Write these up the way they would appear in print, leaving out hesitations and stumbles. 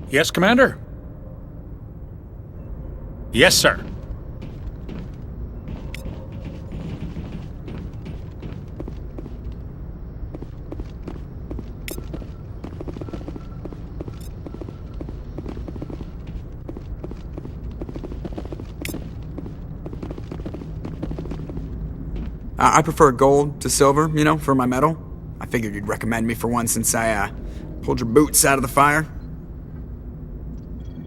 Yes, Commander? Yes, sir. I prefer gold to silver, for my medal. I figured you'd recommend me for one since I, pulled your boots out of the fire.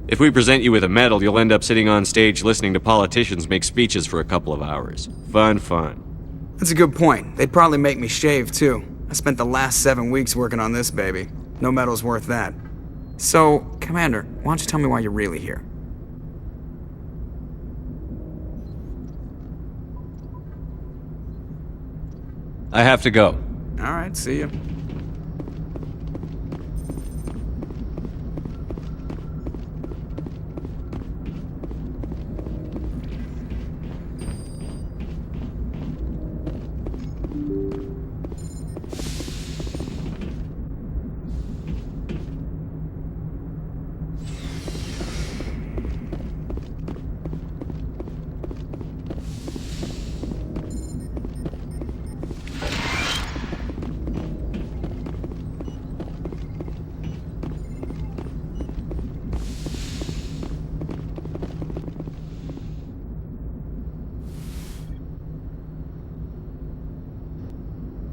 If we present you with a medal, you'll end up sitting on stage listening to politicians make speeches for a couple of hours. Fun. That's a good point. They'd probably make me shave, too. I spent the last 7 weeks working on this baby. No medal's worth that. So, Commander, why don't you tell me why you're really here? I have to go. All right, see ya.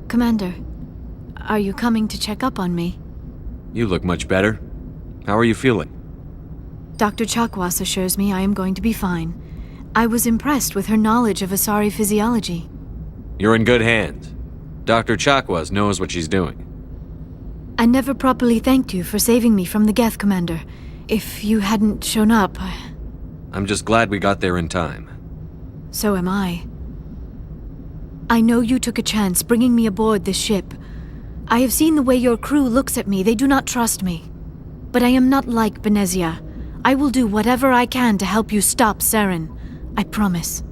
Commander, are you coming to check up on me? You look much better. How are you feeling? Dr. Chakwas assures me I am going to be fine. I was impressed with her knowledge of Asari physiology. You're in good hands. Dr. Chakwas knows what she's doing. I never properly thanked you for saving me from the Geth, Commander. If you hadn't shown up... I'm just glad we got there in time. So am I. I know you took a chance bringing me aboard this ship. I have seen the way your crew looks at me. They do not trust me. But I am not like Benezia. I will do whatever I can to help you stop Saren. I promise.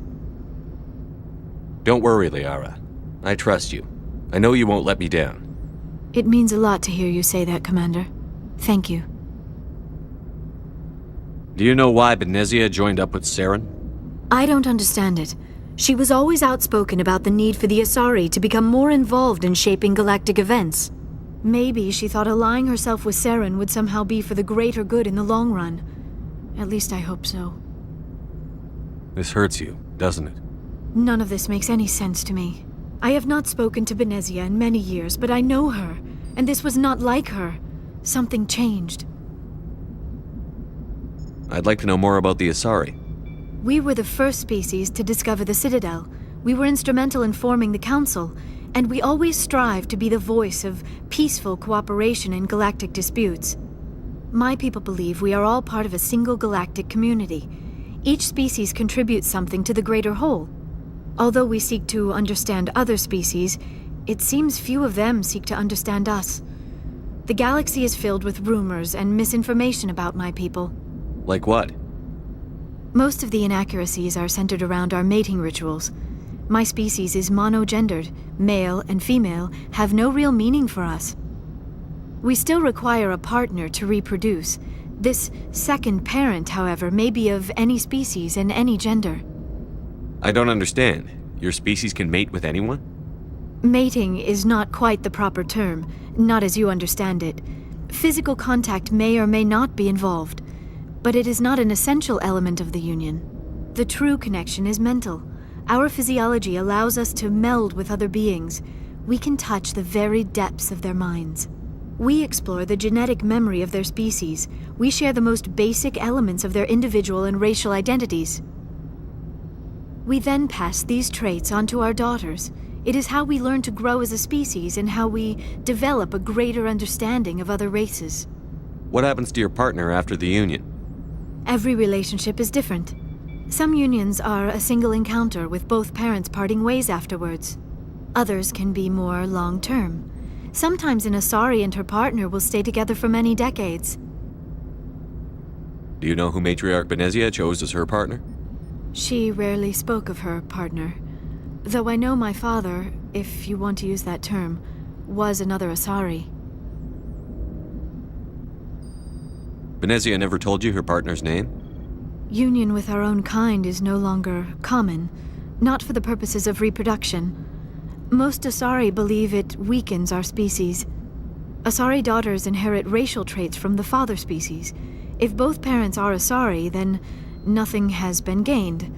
Don't worry, Liara. I trust you. I know you won't let me down. It means a lot to hear you say that, Commander. Thank you. Do you know why Benezia joined up with Saren? I don't understand it. She was always outspoken about the need for the Asari to become more involved in shaping galactic events. Maybe she thought allying herself with Saren would somehow be for the greater good in the long run. At least I hope so. This hurts you, doesn't it? None of this makes any sense to me. I have not spoken to Benezia in many years, but I know her, and this was not like her. Something changed. I'd like to know more about the Asari. We were the first species to discover the Citadel. We were instrumental in forming the Council, and we always strive to be the voice of peaceful cooperation in galactic disputes. My people believe we are all part of a single galactic community. Each species contributes something to the greater whole. Although we seek to understand other species, it seems few of them seek to understand us. The galaxy is filled with rumors and misinformation about my people. Like what? Most of the inaccuracies are centered around our mating rituals. My species is monogendered. Male and female have no real meaning for us. We still require a partner to reproduce. This second parent, however, may be of any species and any gender. I don't understand. Your species can mate with anyone? Mating is not quite the proper term, not as you understand it. Physical contact may or may not be involved. But it is not an essential element of the union. The true connection is mental. Our physiology allows us to meld with other beings. We can touch the very depths of their minds. We explore the genetic memory of their species. We share the most basic elements of their individual and racial identities. We then pass these traits on to our daughters. It is how we learn to grow as a species and how we develop a greater understanding of other races. What happens to your partner after the union? Every relationship is different. Some unions are a single encounter with both parents parting ways afterwards. Others can be more long-term. Sometimes an Asari and her partner will stay together for many decades. Do you know who Matriarch Benezia chose as her partner? She rarely spoke of her partner. Though I know my father, if you want to use that term, was another Asari. Venezia never told you her partner's name? Union with our own kind is no longer common, not for the purposes of reproduction. Most Asari believe it weakens our species. Asari daughters inherit racial traits from the father species. If both parents are Asari, then nothing has been gained,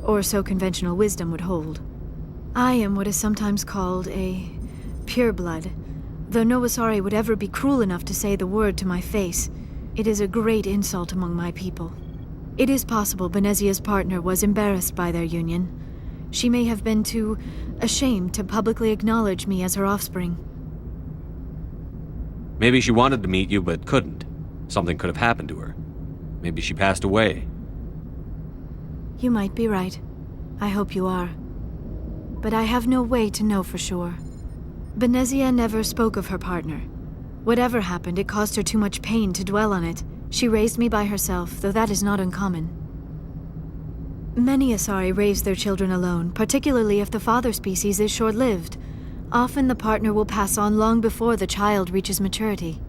or so conventional wisdom would hold. I am what is sometimes called a pureblood, though no Asari would ever be cruel enough to say the word to my face. It is a great insult among my people. It is possible Benezia's partner was embarrassed by their union. She may have been too ashamed to publicly acknowledge me as her offspring. Maybe she wanted to meet you but couldn't. Something could have happened to her. Maybe she passed away. You might be right. I hope you are. But I have no way to know for sure. Benezia never spoke of her partner. Whatever happened, it caused her too much pain to dwell on it. She raised me by herself, though that is not uncommon. Many Asari raise their children alone, particularly if the father species is short-lived. Often the partner will pass on long before the child reaches maturity.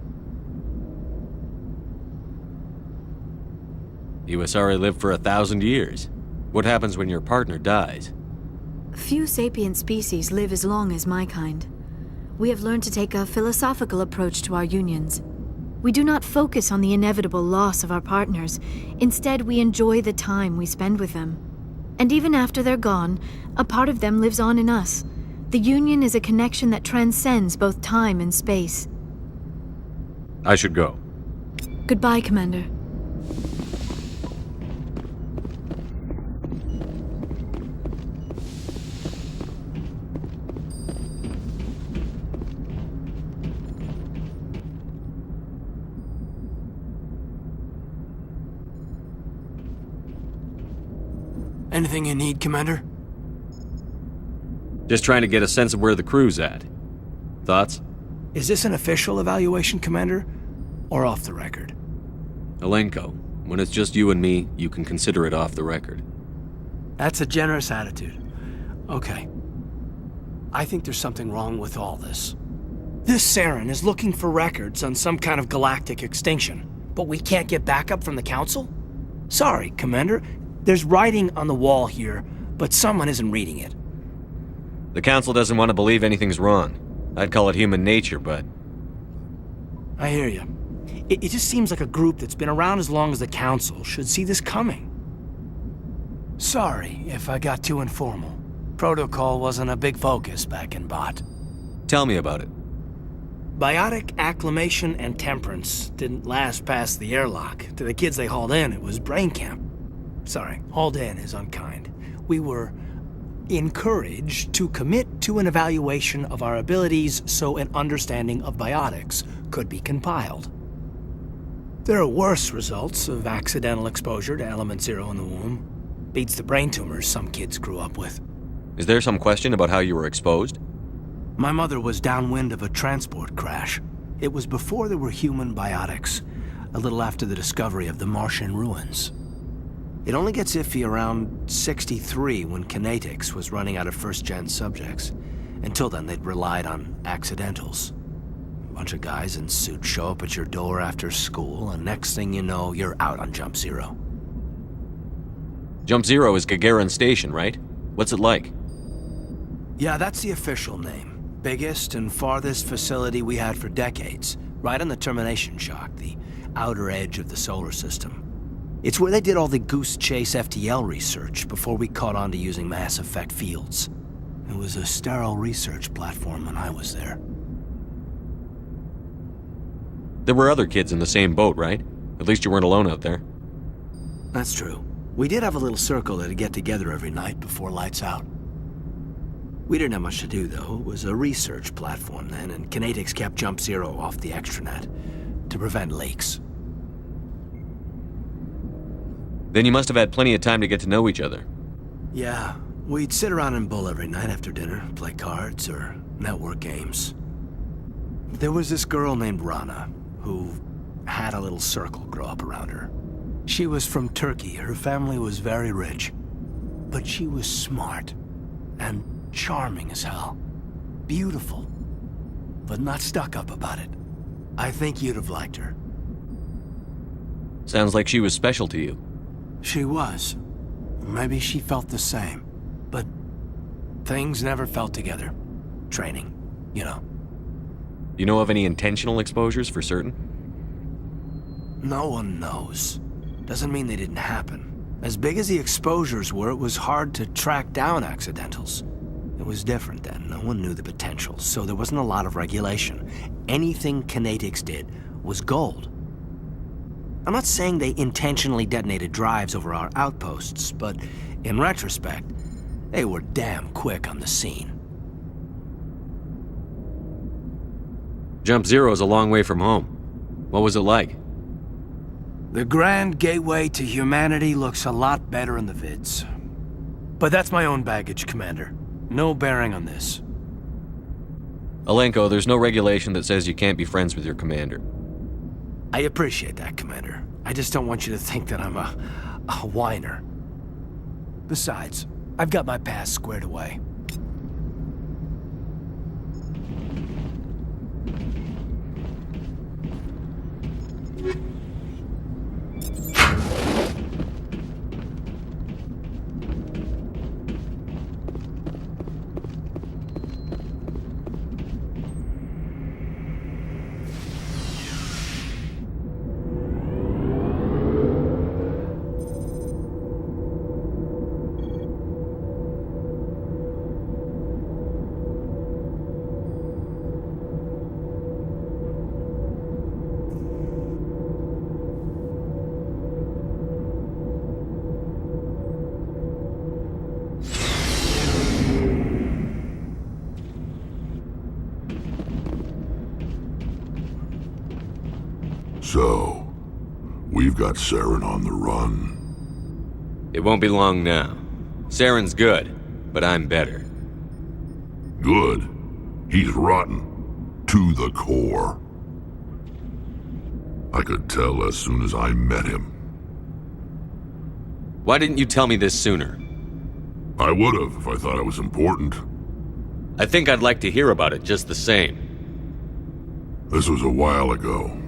You Asari live for 1,000 years. What happens when your partner dies? Few sapient species live as long as my kind. We have learned to take a philosophical approach to our unions. We do not focus on the inevitable loss of our partners. Instead, we enjoy the time we spend with them. And even after they're gone, a part of them lives on in us. The union is a connection that transcends both time and space. I should go. Goodbye, Commander. Anything you need, Commander? Just trying to get a sense of where the crew's at. Thoughts? Is this an official evaluation, Commander? Or off the record? Alenko, when it's just you and me, you can consider it off the record. That's a generous attitude. Okay. I think there's something wrong with all this. This Saren is looking for records on some kind of galactic extinction, but we can't get backup from the Council? Sorry, Commander. There's writing on the wall here, but someone isn't reading it. The Council doesn't want to believe anything's wrong. I'd call it human nature, but... I hear you. It just seems like a group that's been around as long as the Council should see this coming. Sorry if I got too informal. Protocol wasn't a big focus back in Bot. Tell me about it. Biotic acclimation and temperance didn't last past the airlock. To the kids they hauled in, it was brain camp. Sorry, hauled in is unkind. We were encouraged to commit to an evaluation of our abilities so an understanding of biotics could be compiled. There are worse results of accidental exposure to Element Zero in the womb. Beats the brain tumors some kids grew up with. Is there some question about how you were exposed? My mother was downwind of a transport crash. It was before there were human biotics, a little after the discovery of the Martian ruins. It only gets iffy around 63 when Kinetics was running out of first-gen subjects. Until then, they'd relied on accidentals. A bunch of guys in suits show up at your door after school, and next thing you know, you're out on Jump Zero. Jump Zero is Gagarin Station, right? What's it like? Yeah, that's the official name. Biggest and farthest facility we had for decades. Right on the termination shock, the outer edge of the solar system. It's where they did all the Goose Chase FTL research before we caught on to using mass effect fields. It was a sterile research platform when I was there. There were other kids in the same boat, right? At least you weren't alone out there. That's true. We did have a little circle that'd get together every night before lights out. We didn't have much to do, though. It was a research platform then, and Kinetics kept Jump Zero off the extranet to prevent leaks. Then you must have had plenty of time to get to know each other. Yeah, we'd sit around and bull every night after dinner, play cards or network games. There was this girl named Rana, who had a little circle grow up around her. She was from Turkey. Her family was very rich. But she was smart and charming as hell. Beautiful, but not stuck up about it. I think you'd have liked her. Sounds like she was special to you. She was. Maybe she felt the same. But things never felt together. Training, you know. You know of any intentional exposures for certain? No one knows. Doesn't mean they didn't happen. As big as the exposures were, it was hard to track down accidentals. It was different then. No one knew the potential, so there wasn't a lot of regulation. Anything Kinetics did was gold. I'm not saying they intentionally detonated drives over our outposts, but in retrospect, they were damn quick on the scene. Jump Zero's a long way from home. What was it like? The grand gateway to humanity looks a lot better in the vids. But that's my own baggage, Commander. No bearing on this. Alenko, there's no regulation that says you can't be friends with your commander. I appreciate that, Commander. I just don't want you to think that I'm a whiner. Besides, I've got my past squared away. So, we've got Saren on the run. It won't be long now. Saren's good, but I'm better. Good. He's rotten. To the core. I could tell as soon as I met him. Why didn't you tell me this sooner? I would've if I thought it was important. I think I'd like to hear about it just the same. This was a while ago.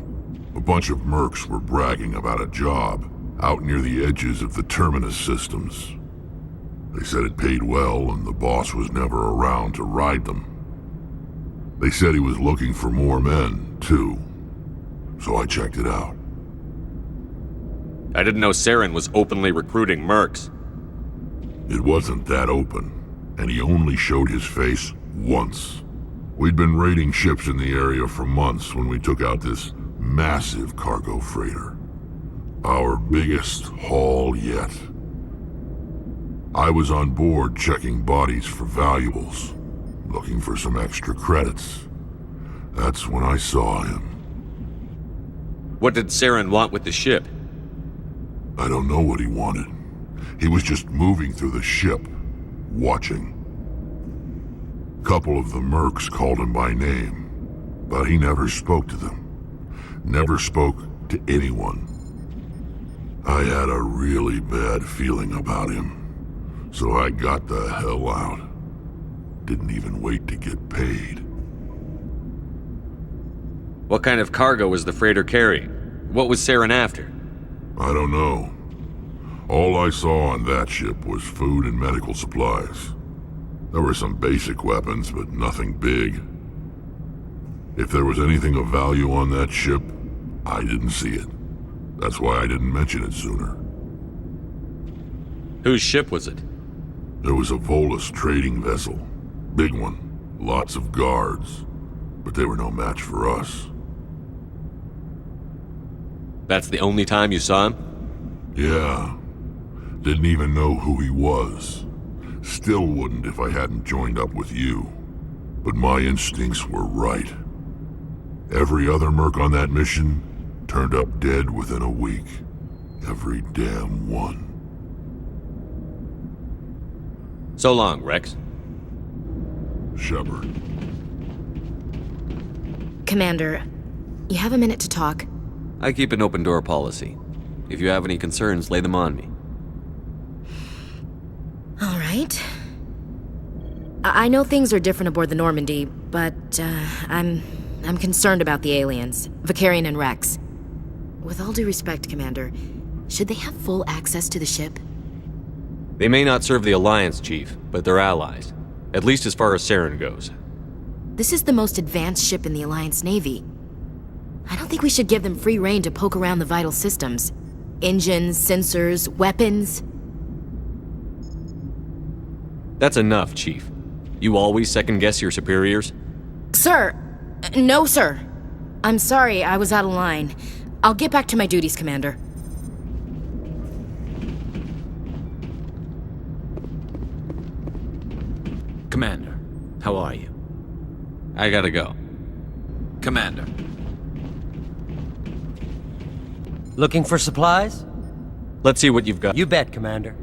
A bunch of mercs were bragging about a job out near the edges of the Terminus systems. They said it paid well and the boss was never around to ride them. They said he was looking for more men, too. So I checked it out. I didn't know Saren was openly recruiting mercs. It wasn't that open, and he only showed his face once. We'd been raiding ships in the area for months when we took out this massive cargo freighter. Our biggest haul yet. I was on board checking bodies for valuables, looking for some extra credits. That's when I saw him. What did Saren want with the ship? I don't know what he wanted. He was just moving through the ship, watching. Couple of the mercs called him by name, but he never spoke to them. Never spoke to anyone. I had a really bad feeling about him, so I got the hell out. Didn't even wait to get paid. What kind of cargo was the freighter carrying? What was Saren after? I don't know. All I saw on that ship was food and medical supplies. There were some basic weapons, but nothing big. If there was anything of value on that ship, I didn't see it. That's why I didn't mention it sooner. Whose ship was it? There was a Volus trading vessel. Big one. Lots of guards. But they were no match for us. That's the only time you saw him? Yeah. Didn't even know who he was. Still wouldn't if I hadn't joined up with you. But my instincts were right. Every other merc on that mission turned up dead within a week. Every damn one. So long, Rex. Shepard. Commander, you have a minute to talk? I keep an open door policy. If you have any concerns, lay them on me. All right. I know things are different aboard the Normandy, but I'm concerned about the aliens, Vicarian and Rex. With all due respect, Commander, should they have full access to the ship? They may not serve the Alliance, Chief, but they're allies. At least as far as Saren goes. This is the most advanced ship in the Alliance Navy. I don't think we should give them free rein to poke around the vital systems. Engines, sensors, weapons. That's enough, Chief. You always second-guess your superiors? Sir! No, sir. I'm sorry, I was out of line. I'll get back to my duties, Commander. Commander, how are you? I gotta go. Commander. Looking for supplies? Let's see what you've got. You bet, Commander.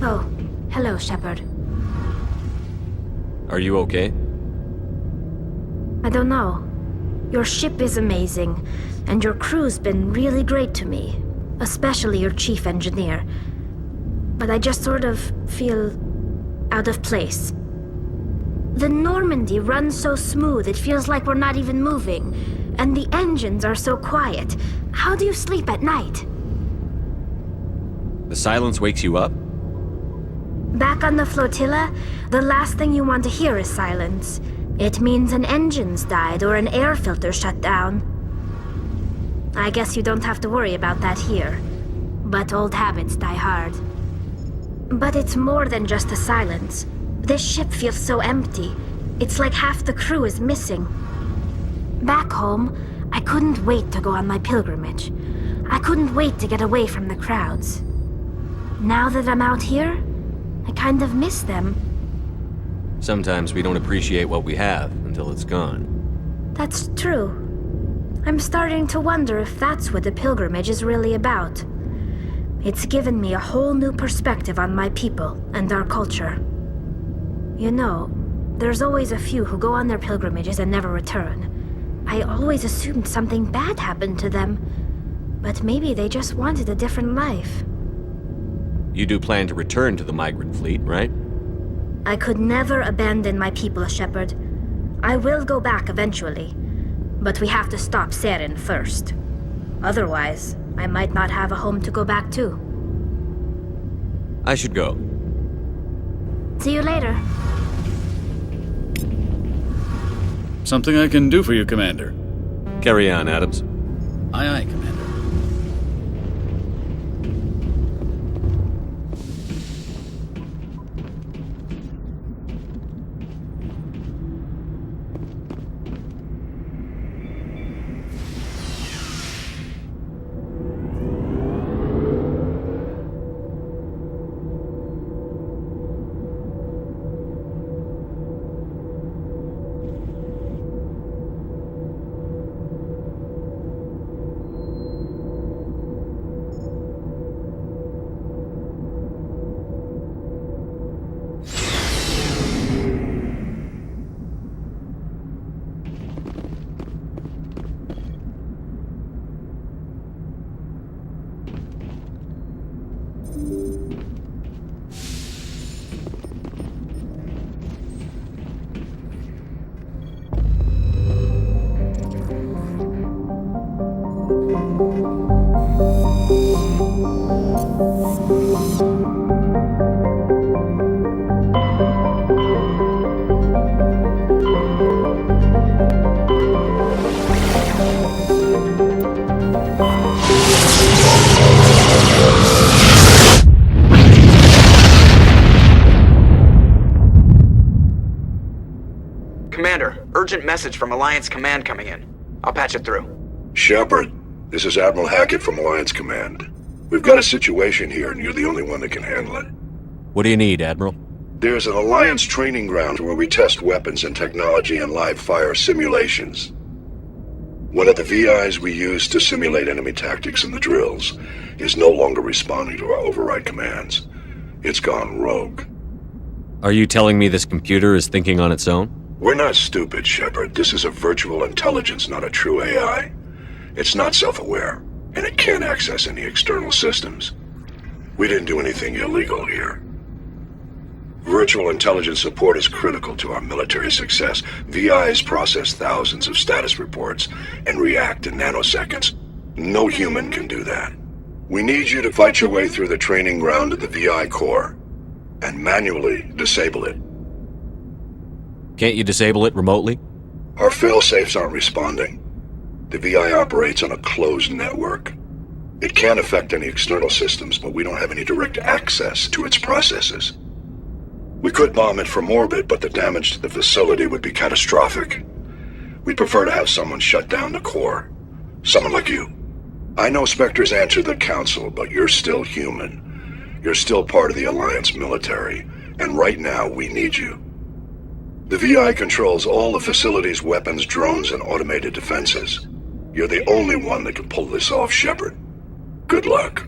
Oh, hello, Shepard. Are you okay? I don't know. Your ship is amazing, and your crew's been really great to me, especially your chief engineer. But I just sort of feel out of place. The Normandy runs so smooth it feels like we're not even moving, and the engines are so quiet. How do you sleep at night? The silence wakes you up? Back on the flotilla, the last thing you want to hear is silence. It means an engine's died or an air filter shut down. I guess you don't have to worry about that here. But old habits die hard. But it's more than just the silence. This ship feels so empty. It's like half the crew is missing. Back home, I couldn't wait to go on my pilgrimage. I couldn't wait to get away from the crowds. Now that I'm out here, I kind of miss them. Sometimes we don't appreciate what we have until it's gone. That's true. I'm starting to wonder if that's what the pilgrimage is really about. It's given me a whole new perspective on my people and our culture. You know, there's always a few who go on their pilgrimages and never return. I always assumed something bad happened to them, but maybe they just wanted a different life. You do plan to return to the migrant fleet, right? I could never abandon my people, Shepard. I will go back eventually, but we have to stop Saren first. Otherwise, I might not have a home to go back to. I should go. See you later. Something I can do for you, Commander. Carry on, Adams. Aye, aye, Commander. Commander, urgent message from Alliance Command coming in. I'll patch it through. Shepard, this is Admiral Hackett from Alliance Command. We've got a situation here, and you're the only one that can handle it. What do you need, Admiral? There's an Alliance training ground where we test weapons and technology in live fire simulations. One of the VIs we used to simulate enemy tactics in the drills is no longer responding to our override commands. It's gone rogue. Are you telling me this computer is thinking on its own? We're not stupid, Shepard. This is a virtual intelligence, not a true AI. It's not self-aware, and it can't access any external systems. We didn't do anything illegal here. Virtual intelligence support is critical to our military success. VIs process thousands of status reports and react in nanoseconds. No human can do that. We need you to fight your way through the training ground of the VI core and manually disable it. Can't you disable it remotely? Our failsafes aren't responding. The VI operates on a closed network. It can affect any external systems, but we don't have any direct access to its processes. We could bomb it from orbit, but the damage to the facility would be catastrophic. We'd prefer to have someone shut down the core. Someone like you. I know Spectres answer the Council, but you're still human. You're still part of the Alliance military, and right now we need you. The VI controls all the facility's weapons, drones, and automated defenses. You're the only one that can pull this off, Shepard. Good luck.